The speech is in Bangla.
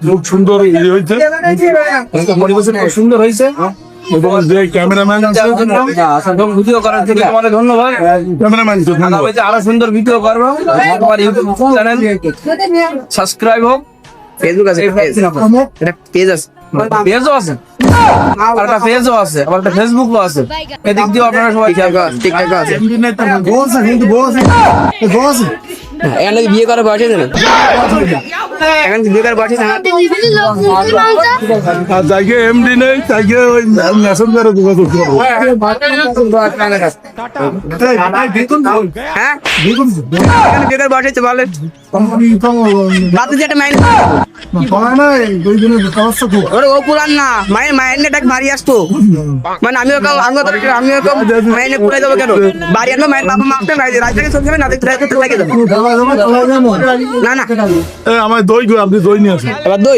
খুব সুন্দর হয়েছে, পরিবেশন খুব সুন্দর হয়েছে এবং যে ক্যামেরাম্যান ভিডিও করার জন্য তোমাদের ধন্যবাদ। ক্যামেরাম্যান আরো সুন্দর ভিডিও করবো। আমার ইউটিউব চ্যানেল সাবস্ক্রাইব হোক। ফেসবুক আছে, পেজ আছে, পেজও আছে, আর একটা পেজও আছে, আবার একটা ফেসবুকও আছে। এদিক দিয়ে আপনারা সবাই খেয়াল করেন। টিকটক আছে, এখানে বিয়ে করার বয়স আছে না, এখন বিয়ে করার বয়স আছে না। যাকে এমডি নেই তাকে ওই ন্যাশন করে যোগাযোগ করবো। হ্যাঁ বেকার বয়স হচ্ছে বলে রাতে যে একটা মাইন ও পুরান না মায়ের মায়ের ডাক বাড়ি আসতো, মানে আমি মাইনে পুরাই দেবো কেন বাড়ি আনবো, মায়ের বাবা মাপতে রাত থেকে চলছে না লাগে যাবো। না না আমার দই আপনি দই নিয়ে আসেন, এবার দই